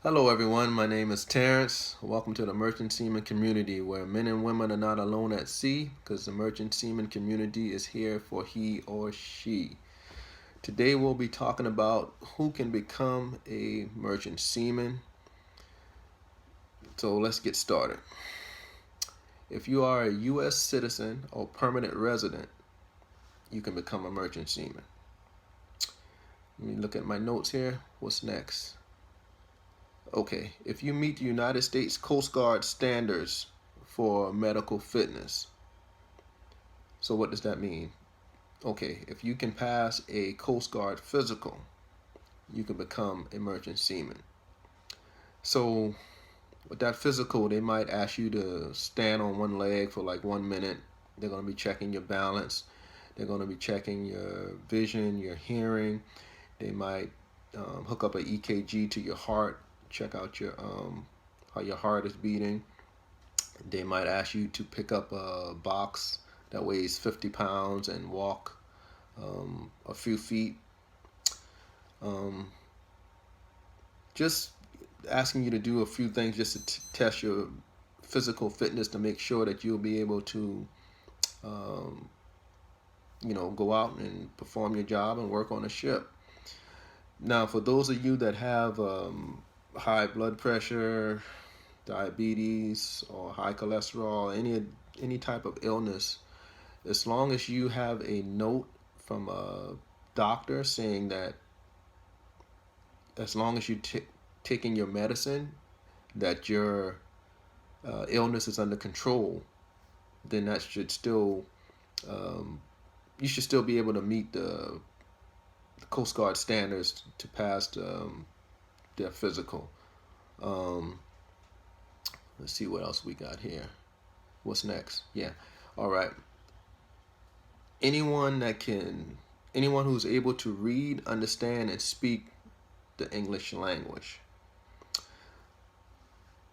Hello, everyone. My name is Terrence. Welcome to the Merchant Seaman community, where men and women are not alone at sea, because the Merchant Seaman community is here for he or she. Today, we'll be talking about who can become a merchant seaman. So, let's get started. If you are a U.S. citizen or permanent resident, you can become a merchant seaman. Let me look at my notes here. What's next? Okay, if you meet the United States Coast Guard standards for medical fitness. So what does that mean? Okay, if you can pass a Coast Guard physical, you can become a merchant seaman. So with that physical, they might ask you to stand on one leg for like 1 minute. They're going to be checking your balance. They're going to be checking your vision, your hearing. They might hook up an EKG to your heart, check out your how your heart is beating. They might ask you to pick up a box that weighs 50 pounds and walk a few feet. Um, just asking you to do a few things just to test your physical fitness to make sure that you'll be able to, um, go out and perform your job and work on a ship. Now, for those of you that have high blood pressure, diabetes, or high cholesterol, any type of illness, as long as you have a note from a doctor saying that as long as you taking your medicine, that your illness is under control, then that should still um, you should still be able to meet the Coast Guard standards to pass their physical. Um, let's see what else we got here. What's next? Yeah. All right. Anyone that can, anyone who's able to read, understand, and speak the English language,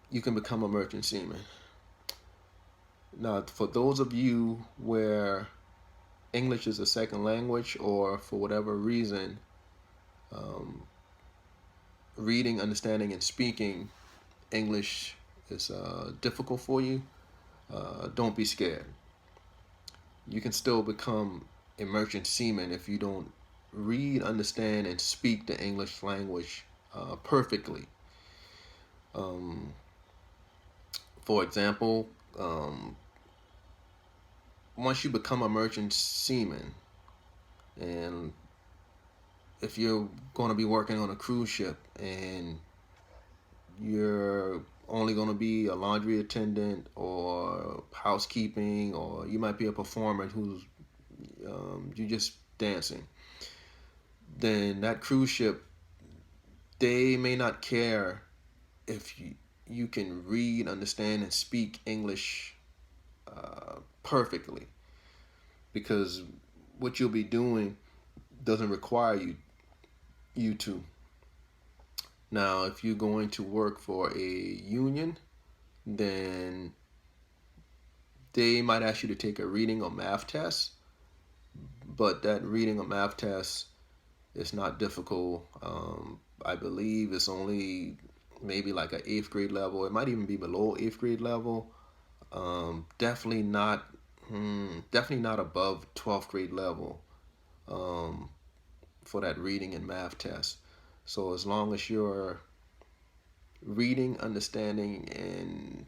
you can become a merchant seaman. Now, for those of you where English is a second language, or for whatever reason, um, reading, understanding, and speaking English is difficult for you, don't be scared. You can still become a merchant seaman if you don't read, understand, and speak the English language perfectly. Um, for example, um, once you become a merchant seaman, and if you're going to be working on a cruise ship and you're only going to be a laundry attendant or housekeeping, or you might be a performer who's you're just dancing, then that cruise ship, they may not care if you can read, understand, and speak English perfectly, because what you'll be doing doesn't require you to. Now, if you're going to work for a union, then they might ask you to take a reading or math test, but that reading or math test is not difficult. I believe it's only maybe like an eighth grade level. It might even be below eighth grade level. Definitely not, definitely not above 12th grade level um, for that reading and math test. So as long as you're reading, understanding, and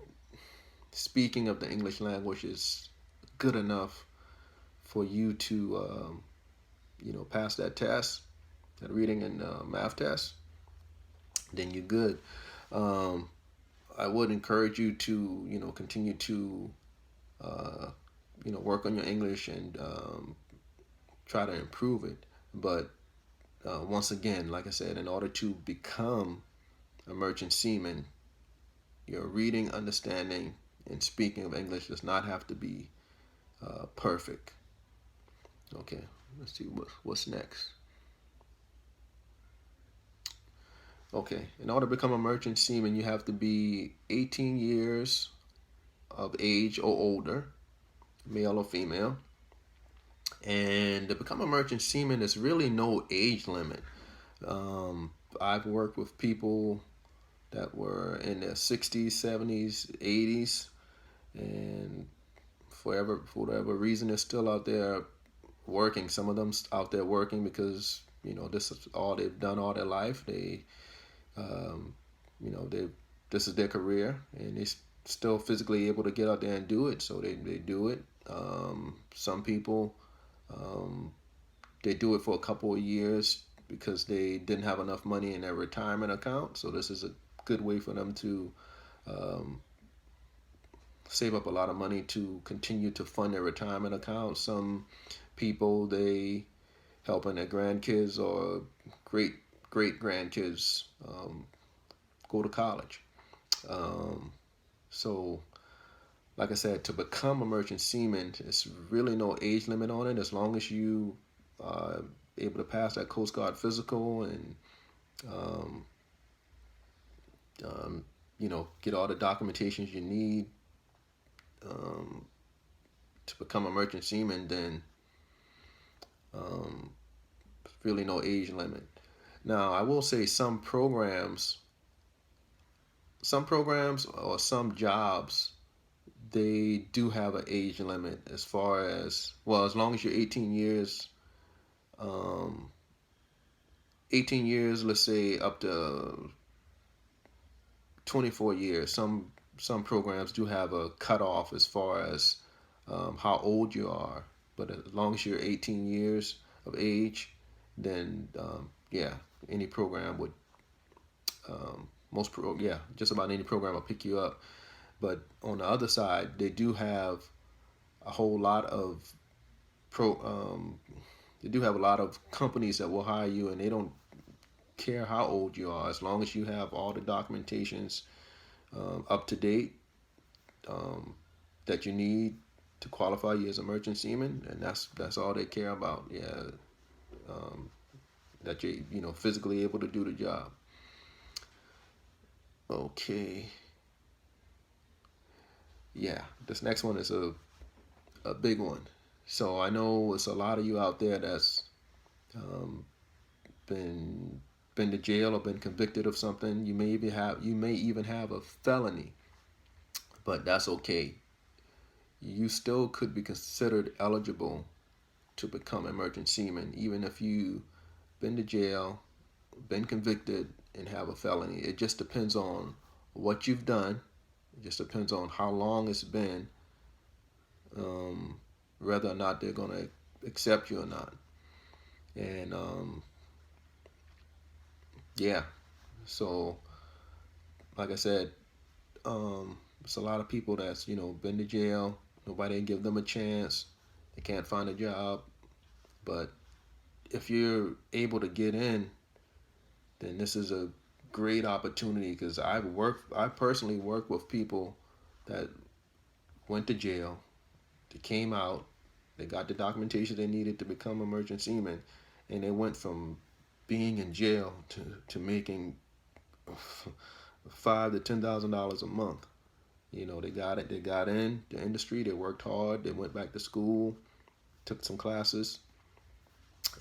speaking of the English language is good enough for you to, pass that test, that reading and math test, then you're good. Um, I would encourage you to, continue to, uh, work on your English and try to improve it. But once again, like I said, in order to become a merchant seaman, your reading, understanding, and speaking of English does not have to be perfect. Okay, let's see what's next. Okay, in order to become a merchant seaman, you have to be 18 years of age or older, male or female. And to become a merchant seaman, there's really no age limit. Um, I've worked with people that were in their 60s, 70s, 80s, and for whatever reason, they're still out there working. Some of them out there working because this is all they've done all their life. Um, they this is their career, and they still physically able to get out there and do it. So they do it. Some people they do it for a couple of years because they didn't have enough money in their retirement account. So this is a good way for them to um, save up a lot of money to continue to fund their retirement account. Some people, they helping their grandkids or great grandkids go to college. Um, so, like I said, to become a merchant seaman, there's really no age limit on it as long as you are able to pass that Coast Guard physical and um, um, get all the documentations you need um, to become a merchant seaman. Then um, really no age limit. Now, I will say some programs or some jobs, they do have an age limit as far as, well, as long as you're 18 years, um, 18 years, let's say up to 24 years. Some programs do have a cutoff as far as how old you are, but as long as you're 18 years of age, then yeah, any program would just about any program will pick you up. But on the other side, they do have a whole lot of pro. They do have a lot of companies that will hire you, and they don't care how old you are as long as you have all the documentations up to date um, that you need to qualify you as a merchant seaman, and that's all they care about. Yeah, um, that you're physically able to do the job. Okay. Yeah, this next one is a big one. So I know it's a lot of you out there that's um, been to jail or been convicted of something. You may even have a felony, but that's okay. You still could be considered eligible to become a merchant seaman, even if you been to jail, been convicted, and have a felony. It just depends on what you've done. It just depends on how long it's been, whether or not they're going to accept you or not. And yeah, so like I said, it's a lot of people that's been to jail. Nobody give them a chance. They can't find a job. But if you're able to get in, then this is a great opportunity, because I personally work with people that went to jail, they came out, they got the documentation they needed to become a merchant seaman, and they went from being in jail to making $5,000 to $10,000 a month. They got it. They got in the industry. They worked hard. They went back to school, took some classes,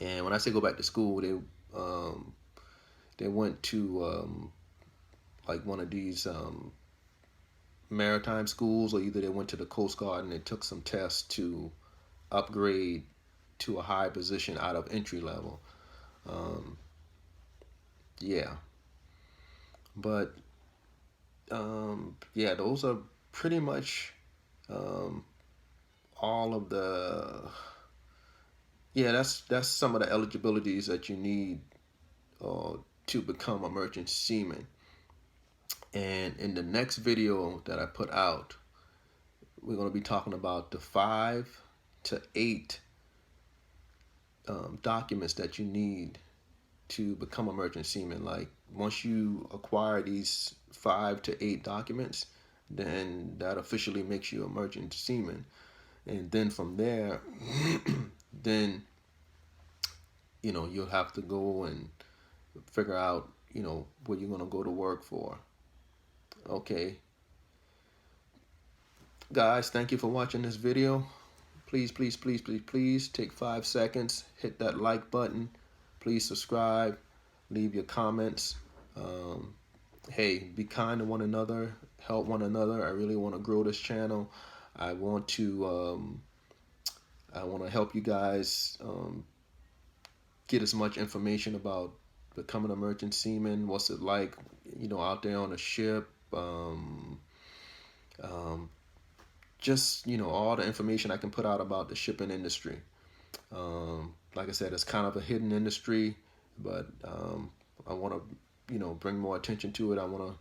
and when I say go back to school, they went to like one of these maritime schools, or either they went to the Coast Guard and they took some tests to upgrade to a high position out of entry level. Yeah, but yeah, those are pretty much all of the. Yeah, that's some of the eligibilities that you need to become a merchant seaman. And in the next video that I put out, we're going to be talking about the 5 to 8 documents that you need to become a merchant seaman. Like, once you acquire these 5 to 8 documents, then that officially makes you a merchant seaman. And then from there, then you'll have to go and figure out what you're going to go to work for. Okay, guys, thank you for watching this video. Please take 5 seconds, hit that like button, please subscribe, leave your comments, hey, be kind to one another, help one another. I really want to grow this channel. I want to help you guys get as much information about becoming a merchant seaman. What's it like, out there on a ship? Just all the information I can put out about the shipping industry. Like I said, it's kind of a hidden industry, but I want to bring more attention to it. I want to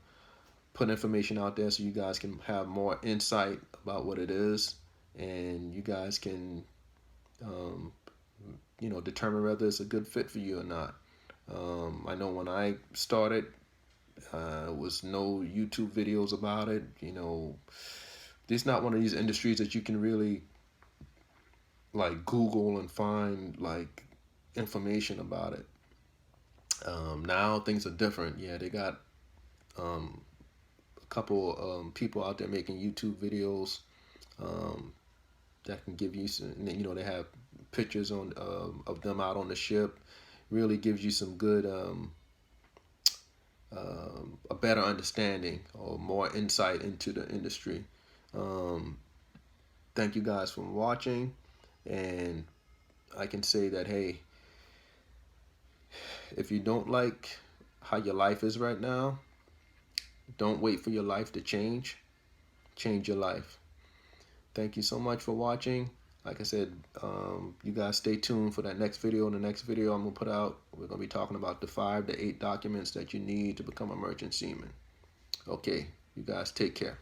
put information out there so you guys can have more insight about what it is, and you guys can determine whether it's a good fit for you or not. I know when I started, was no YouTube videos about it. It's not one of these industries that you can really like Google and find like information about it. Now things are different. Yeah, they got a couple people out there making YouTube videos that can give you some, they have pictures on of them out on the ship. Really gives you some good a better understanding or more insight into the industry. Thank you guys for watching, and I can say that, hey, if you don't like how your life is right now, don't wait for your life to change. Change your life. Thank you so much for watching. Like I said, you guys stay tuned for that next video. In the next video I'm going to put out, we're going to be talking about the 5 to 8 documents that you need to become a merchant seaman. Okay, you guys take care.